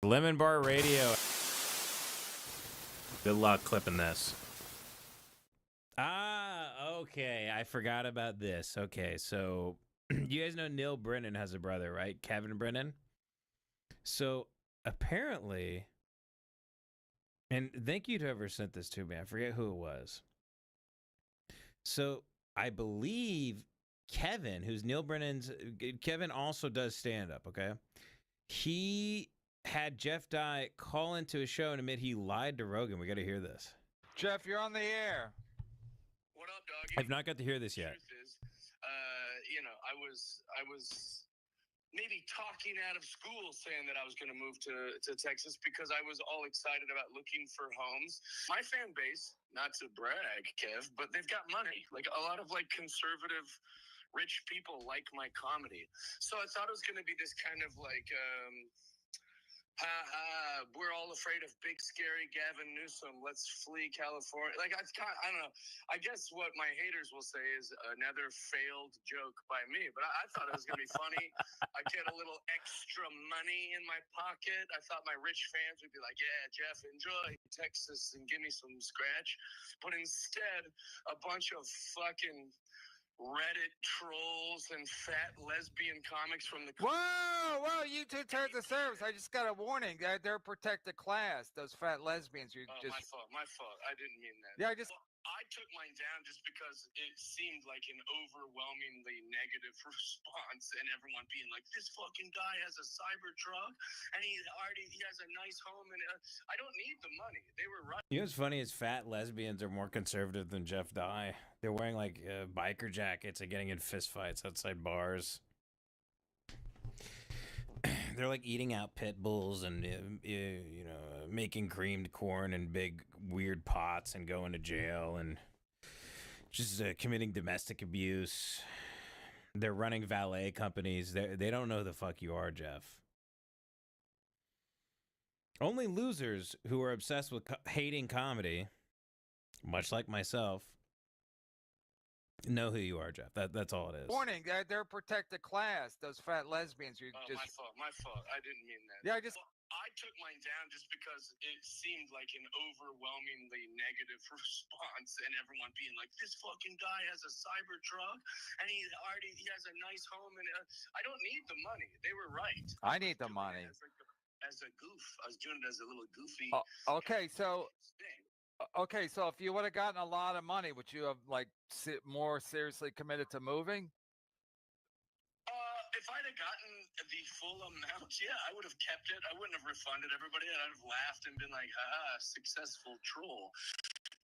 Lemon Bar Radio. Good luck clipping this. Okay. I forgot about this. Okay, so you guys know Neil Brennan has a brother, right? Kevin Brennan. So apparently, and thank you to whoever sent this to me. I forget who it was. So I believe Kevin, who's Neil Brennan's, Kevin also does stand up, okay? He had Jeff Dye call into a show and admit he lied to Rogan. We got to hear this. Jeff, you're on the air. What up, doggy? I've not got to hear this yet. Truth is, I was maybe talking out of school saying that I was going to move to Texas because I was all excited about looking for homes. My fan base, not to brag, Kev, but they've got money. Like a lot of like conservative rich people like my comedy. So I thought it was going to be this kind of like, we're all afraid of big, scary Gavin Newsom. Let's flee California. Like, I don't know. I guess what my haters will say is another failed joke by me. But I thought it was going to be funny. I get a little extra money in my pocket. I thought my rich fans would be like, yeah, Jeff, enjoy Texas and give me some scratch. But instead, a bunch of fucking Reddit trolls and fat lesbian comics from the... Whoa, you two terms of service. I just got a warning. They're a protected class. Those fat lesbians. My fault. I didn't mean that. Yeah, I took mine down just because it seemed like an overwhelmingly negative response, and everyone being like, "This fucking guy has a Cybertruck, and he has a nice home, and I don't need the money." They were right. You know what's funny is fat lesbians are more conservative than Jeff Dye. They're wearing like biker jackets and getting in fistfights outside bars. They're like eating out pit bulls and making creamed corn in big weird pots and going to jail and just committing domestic abuse. They're running valet companies. They don't know who the fuck you are, Jeff. Only losers who are obsessed with hating comedy, much like myself, know who you are, Jeff. That's all it is. warning. They're a protected class. Those fat lesbians. My fault. I didn't mean that. Yeah, I took mine down just because it seemed like an overwhelmingly negative response, and everyone being like, "This fucking guy has a Cybertruck, and he has a nice home, and I don't need the money." They were right. I need the money. As a goof, I was doing it as a little goofy. Okay, so if you would have gotten a lot of money, would you have like more seriously committed to moving? If I'd have gotten the full amount, yeah, I would have kept it. I wouldn't have refunded everybody. I'd have laughed and been like, "Haha, successful troll."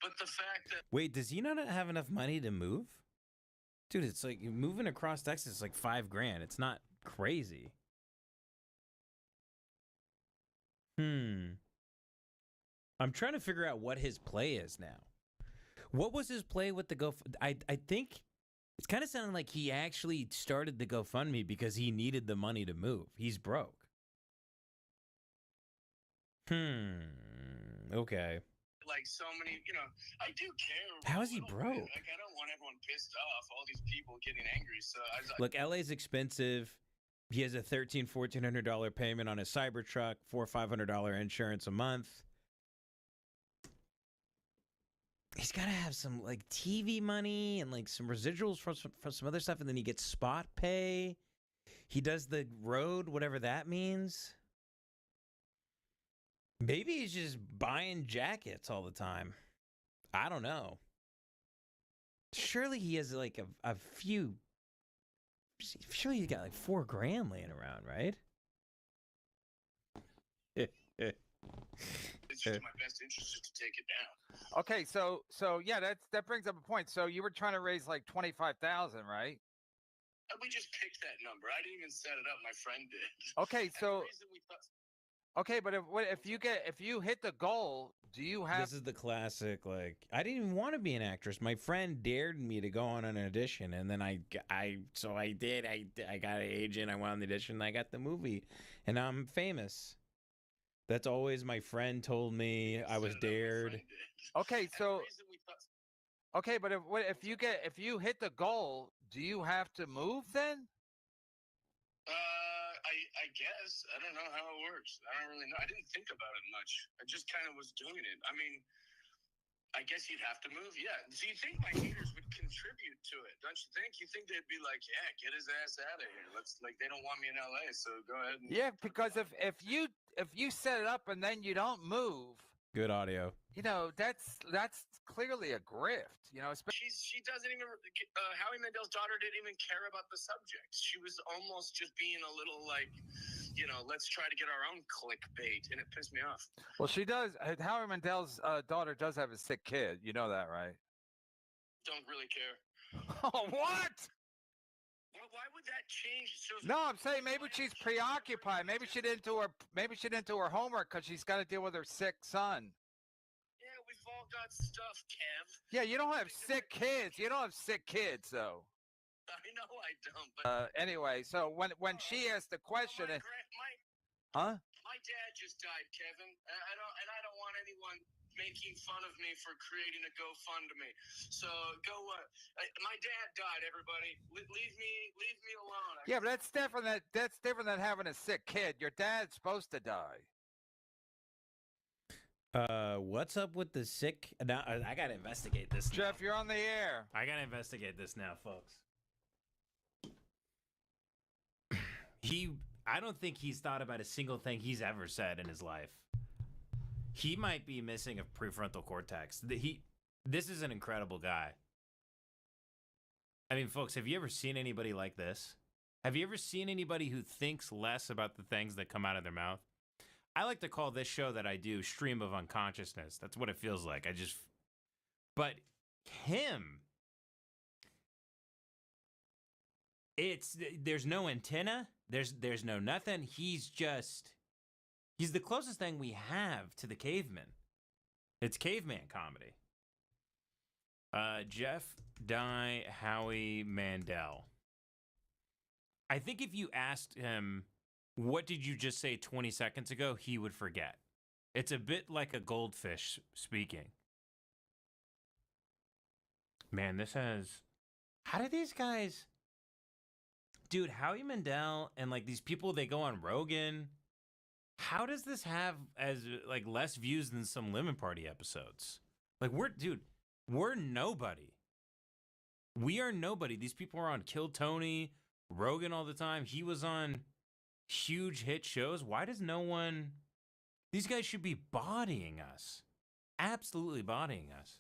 But the fact that Wait, does he not have enough money to move? Dude, it's like moving across Texas is like $5,000. It's not crazy. I'm trying to figure out what his play is now. What was his play with the I think it's kind of sounding like he actually started the GoFundMe because he needed the money to move. He's broke. Okay. like so many, I do care. How is he broke? Like, I don't want everyone pissed off, all these people getting angry. So Look, LA's expensive. He has a $1,400 payment on his Cybertruck, $400 or $500 insurance a month. He's got to have some like TV money and like some residuals from some other stuff, and then he gets spot pay. He does the road, whatever that means. Maybe he's just buying jackets all the time. I don't know. Surely he has like a few. Surely he's got like $4,000 laying around, right? it's just in my best interest just to take it down. Okay, so yeah, that brings up a point. So you were trying to raise like 25,000, right? We just picked that number. I didn't even set it up. My friend did. Okay, And so the reason we thought, okay, but if you hit the goal, do you have? This is the classic. Like, I didn't even want to be an actress. My friend dared me to go on an audition, and then I did. I got an agent. I went on the audition. And I got the movie, and I'm famous. That's always my friend told me. I was dared. Okay, so the reason we thought, okay, but if you hit the goal, do you have to move then? I guess. I don't know how it works. I don't really know. I didn't think about it much. I just kind of was doing it. I mean, I guess you'd have to move. Yeah. So you think my haters would contribute to it, don't you think? You think they'd be like, yeah, get his ass out of here. Let's, like, they don't want me in LA, so go ahead. And Yeah, because if you set it up and then you don't move, Good audio. you know, that's clearly a grift. You know, she doesn't even. Howie Mandel's daughter didn't even care about the subject. She was almost just being a little like, you know, let's try to get our own clickbait, and it pissed me off. well, she does. Howie Mandel's daughter does have a sick kid. You know that, right? Don't really care. Oh, what? Well, why would that change? So No, I'm saying maybe she's preoccupied. Maybe she didn't do her homework because she's got to deal with her sick son. Yeah, we've all got stuff, Kev. Yeah, you don't have sick kids. You don't have sick kids, though. I know I don't. But Anyway, so when she asked the question, huh? My dad just died, Kevin. I don't want anyone making fun of me for creating a GoFundMe. So go. My dad died. Everybody, leave me alone. Yeah, but that's different. That's different than having a sick kid. Your dad's supposed to die. What's up with the sick? Now I gotta investigate this. Jeff, you're on the air. I gotta investigate this now, folks. I don't think he's thought about a single thing he's ever said in his life. He might be missing a prefrontal cortex. This is an incredible guy. I mean, folks, have you ever seen anybody like this? Have you ever seen anybody who thinks less about the things that come out of their mouth? I like to call this show that I do stream of unconsciousness. That's what it feels like. But him, there's no antenna. There's no nothing. He's the closest thing we have to the caveman. It's caveman comedy. Jeff Dye, Howie Mandel. I think if you asked him, what did you just say 20 seconds ago, he would forget. It's a bit like a goldfish speaking. Man, how do these guys... Dude, Howie Mandel and like these people, they go on Rogan. How does this have as like less views than some Lemon Party episodes? Like we're nobody. We are nobody. These people are on Kill Tony, Rogan all the time. He was on huge hit shows. Why does no one... These guys should be bodying us. Absolutely bodying us.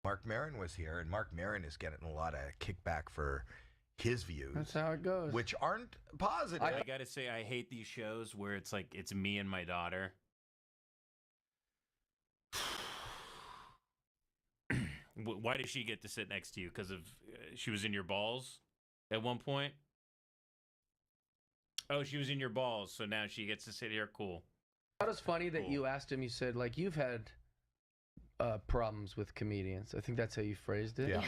Mark Maron was here, and Mark Maron is getting a lot of kickback for his views. That's how it goes. Which aren't positive. I gotta say, I hate these shows where it's like, it's me and my daughter. Why did she get to sit next to you? Because of she was in your balls at one point? Oh, she was in your balls, so now she gets to sit here. Cool. That was funny that you asked him, you said, like, you've had problems with comedians. I think that's how you phrased it. Yeah.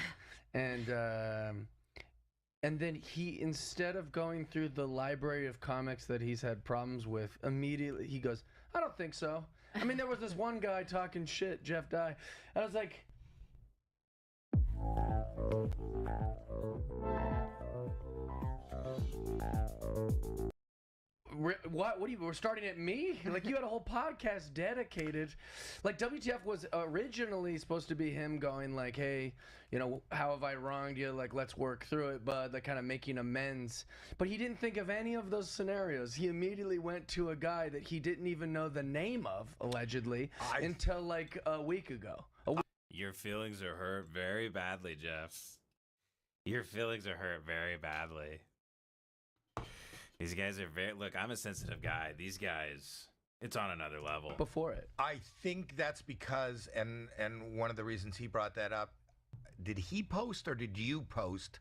And then he, instead of going through the library of comics that he's had problems with, immediately he goes, I don't think so. I mean, there was this one guy talking shit, Jeff Dye. I was like... What are you, we're starting at me? Like, you had a whole podcast dedicated. Like, WTF was originally supposed to be him going like, hey, you know, how have I wronged you? Like, let's work through it, bud. Like, kind of making amends. But he didn't think of any of those scenarios. He immediately went to a guy that he didn't even know the name of, allegedly, until like a week ago. Your feelings are hurt very badly, Jeff. Your feelings are hurt very badly. These guys are look, I'm a sensitive guy. These guys, it's on another level. Before it. I think that's because, and one of the reasons he brought that up, did he post or did you post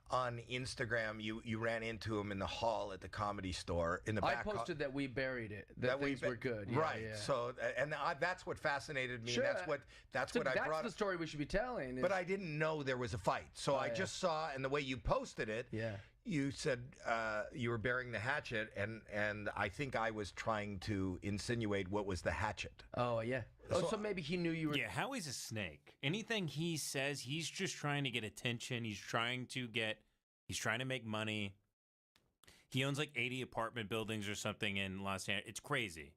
on Instagram? You ran into him in the hall at the Comedy Store in the back. I posted that we buried it. That things were good. Yeah, right. Yeah. So, and that's what fascinated me. Sure. That's what I brought. That's the story we should be telling. But I didn't know there was a fight. So I just saw, and the way you posted it. Yeah. You said you were burying the hatchet, and I think I was trying to insinuate what was the hatchet. Oh, yeah. So maybe he knew you were... Yeah, Howie's a snake. Anything he says, he's just trying to get attention. He's trying to make money. He owns like 80 apartment buildings or something in Los Angeles. It's crazy.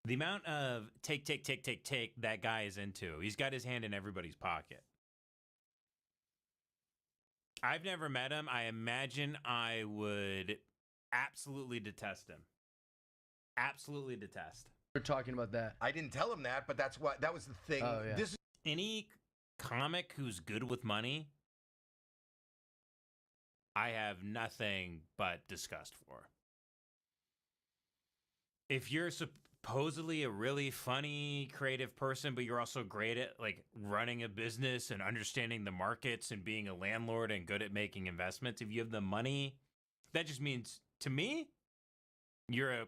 The amount of take that guy is into. He's got his hand in everybody's pocket. I've never met him. I imagine I would absolutely detest him. Absolutely detest. We're talking about that. I didn't tell him that, but that was the thing. Oh, yeah. This Any comic who's good with money, I have nothing but disgust for. If you're supposedly a really funny, creative person, but you're also great at like running a business and understanding the markets and being a landlord and good at making investments, if you have the money, that just means to me, you're a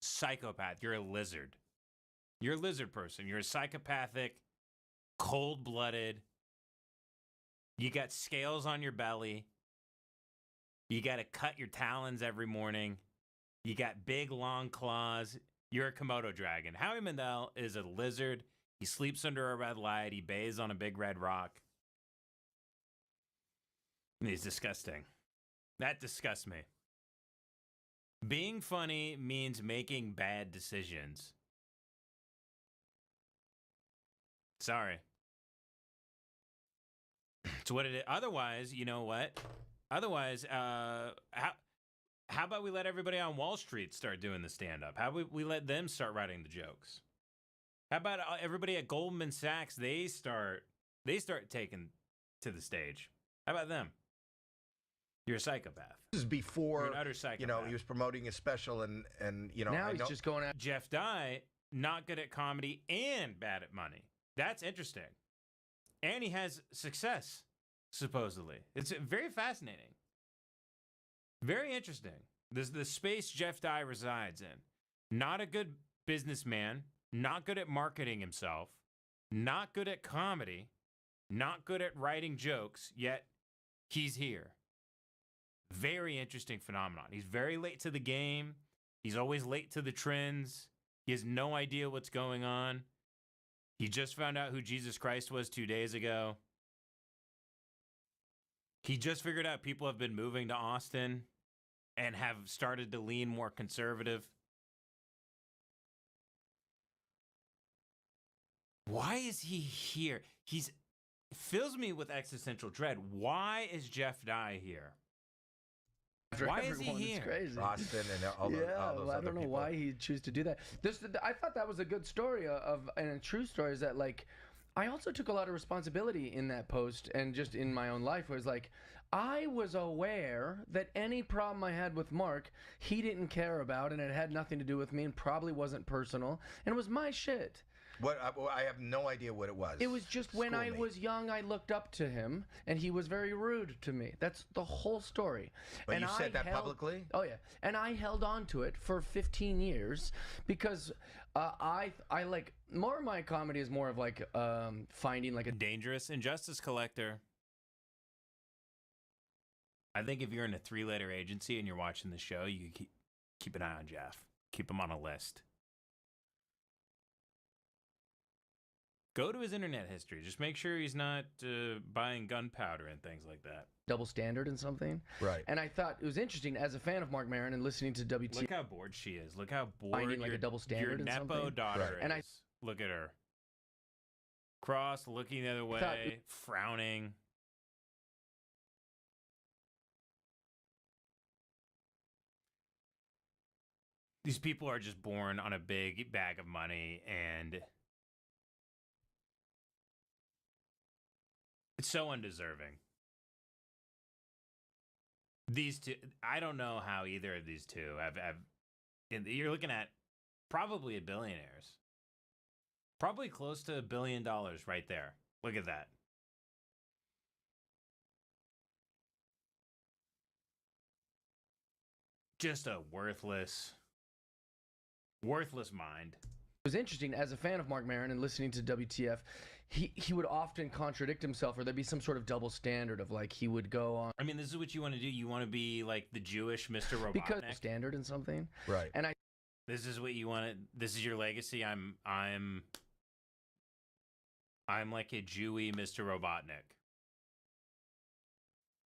psychopath. You're a lizard. You're a lizard person. You're a psychopathic, cold-blooded. You got scales on your belly. You got to cut your talons every morning. You got big, long claws. You're a Komodo dragon. Howie Mandel is a lizard. He sleeps under a red light. He bathes on a big red rock. And he's disgusting. That disgusts me. Being funny means making bad decisions. Sorry. It's what it is. Otherwise, you know what? Otherwise, how about we let everybody on Wall Street start doing the stand-up? How about we let them start writing the jokes? How about everybody at Goldman Sachs? They start taking to the stage. How about them? You're a psychopath. is You're before, an utter psychopath. you know, he was promoting his special, and you know, Now I he's know, just going out. Jeff Dye, not good at comedy and bad at money. That's interesting. And he has success, supposedly. It's very fascinating. Very interesting. This is the space Jeff Dye resides in. Not a good businessman, not good at marketing himself, not good at comedy, not good at writing jokes, yet he's here. Very interesting phenomenon. He's very late to the game. He's always late to the trends. He has no idea what's going on. He just found out who Jesus Christ was 2 days ago. He just figured out people have been moving to Austin and have started to lean more conservative. Why is he here? Fills me with existential dread. Why is Jeff Dye here? After Why is he everyone, here? It's crazy. Austin and all those, Yeah, all those I other don't know people. why he'd choose to do that. I thought that was a good story and a true story is that, like, I also took a lot of responsibility in that post and just in my own life was like, I was aware that any problem I had with Mark, he didn't care about and it had nothing to do with me and probably wasn't personal and it was my shit. What I have no idea what it was. It was just when School I me. was young, I looked up to him, and he was very rude to me. That's the whole story. But and you said that held- publicly? Oh yeah, and I held on to it for 15 years because I like more of my comedy is more of like finding like a Dangerous injustice collector. I think if you're in a 3-letter agency and you're watching the show, you keep an eye on Jeff. Keep him on a list. Go to his internet history. Just make sure he's not buying gunpowder and things like that. double standard and something. Right. And I thought it was interesting as a fan of Mark Maron and listening to WT. Look how bored she is. Look how bored Finding, like, your, a double standard your in Nepo something. daughter Right. is. And I- Look at her. Cross, looking the other way, frowning. These people are just born on a big bag of money, and it's so undeserving. These two, I don't know how either of these two have you're looking at probably billionaires. Probably close to $1 billion right there. Look at that. Just a worthless mind. It was interesting as a fan of Mark Maron and listening to WTF. He would often contradict himself, or there'd be some sort of double standard of like he would go on I mean, this is what you want to do. You want to be like the Jewish Mr. Robotnik. because standard and something. Right. And I This is what you want to. This is your legacy. I'm like a Jewy Mr. Robotnik.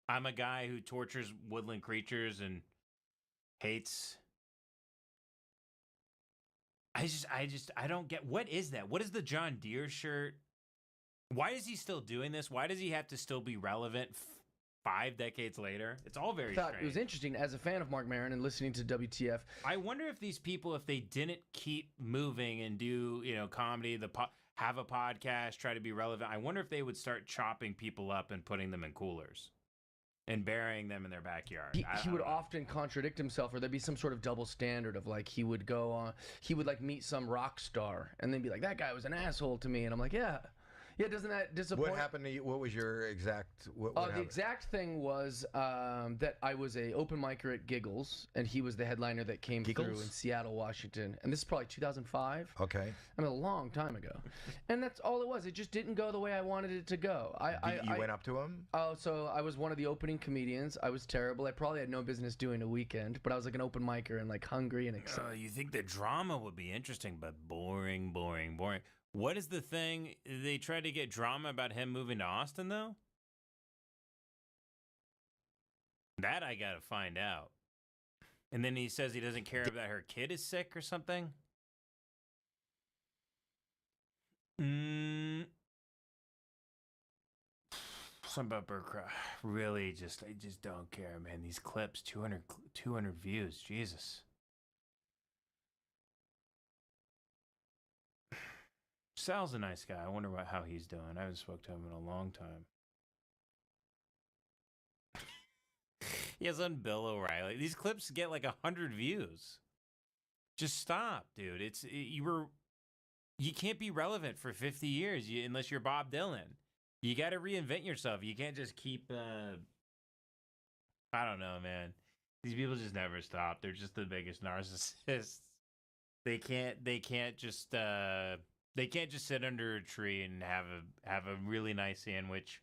I'm a guy who tortures woodland creatures and hates. I don't get, what is that? What is the John Deere shirt? Why is he still doing this? Why does he have to still be relevant 5 decades later? It's all very strange. It was interesting as a fan of Mark Maron and listening to WTF. I wonder if these people, if they didn't keep moving and do, comedy, have a podcast, try to be relevant, I wonder if they would start chopping people up and putting them in coolers and burying them in their backyard. He would often contradict himself, or there'd be some sort of double standard of like he would like meet some rock star and then be like, that guy was an asshole to me, and I'm like, yeah, doesn't that disappoint? What happened to you? What was your exact? The exact thing was that I was a open micer at Giggles, and he was the headliner that came through in Seattle, Washington, and this is probably 2005. Okay, I mean, a long time ago, and that's all it was. It just didn't go the way I wanted it to go. You went up to him? Oh, so I was one of the opening comedians. I was terrible. I probably had no business doing a weekend, but I was like an open micer and like hungry and excited. You think the drama would be interesting, but boring. What is the thing? They tried to get drama about him moving to Austin, though? That I gotta find out. And then he says he doesn't care that her kid is sick or something. Something about Burkrow. Really, I just don't care, man. These clips, 200 views. Jesus. Sal's a nice guy. I wonder how he's doing. I haven't spoken to him in a long time. He has on Bill O'Reilly. These clips get like 100 views. Just stop, dude. You can't be relevant for 50 years unless you're Bob Dylan. You got to reinvent yourself. You can't just keep. I don't know, man. These people just never stop. They're just the biggest narcissists. They can't just sit under a tree and have a really nice sandwich.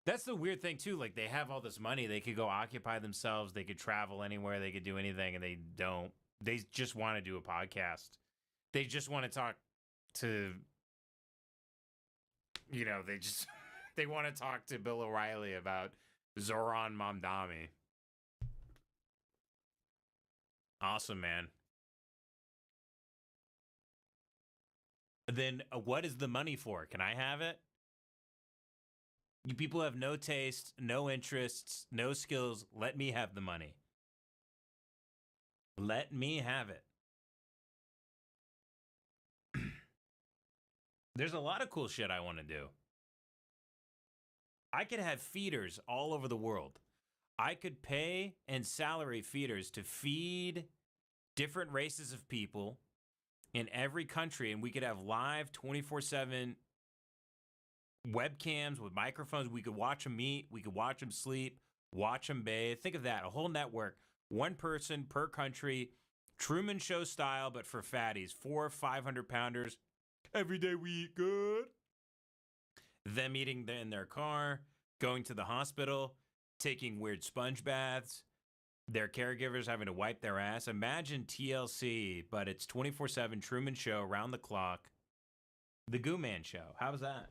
That's the weird thing too. Like, they have all this money, they could go occupy themselves, they could travel anywhere, they could do anything, and they don't. They just want to do a podcast. They just want to talk to, they want to talk to Bill O'Reilly about Zoran Mamdani. Awesome, man. Then what is the money for? Can I have it? You people have no taste, no interests, no skills. Let me have the money. Let me have it. There's a lot of cool shit I want to do. I could have feeders all over the world. I could pay and salary feeders to feed different races of people in every country, and we could have live 24/7 webcams with microphones. We could watch them eat. We could watch them sleep, watch them bathe. Think of that. A whole network. One person per country. Truman Show style, but for fatties. 400-500 pounders. Every day we eat good. Them eating in their car, going to the hospital, taking weird sponge baths. Their caregivers having to wipe their ass. Imagine TLC, but it's 24/7 Truman Show, around the clock. The Goo Man Show. How's that?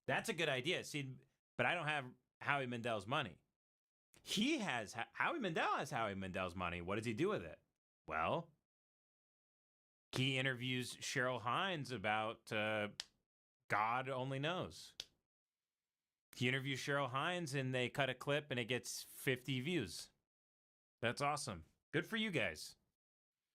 That's a good idea. See, but I don't have Howie Mandel's money. Howie Mandel has Howie Mandel's money. What does he do with it? Well, he interviews Cheryl Hines about God only knows. He interviews Cheryl Hines and they cut a clip and it gets 50 views. That's awesome. Good for you guys.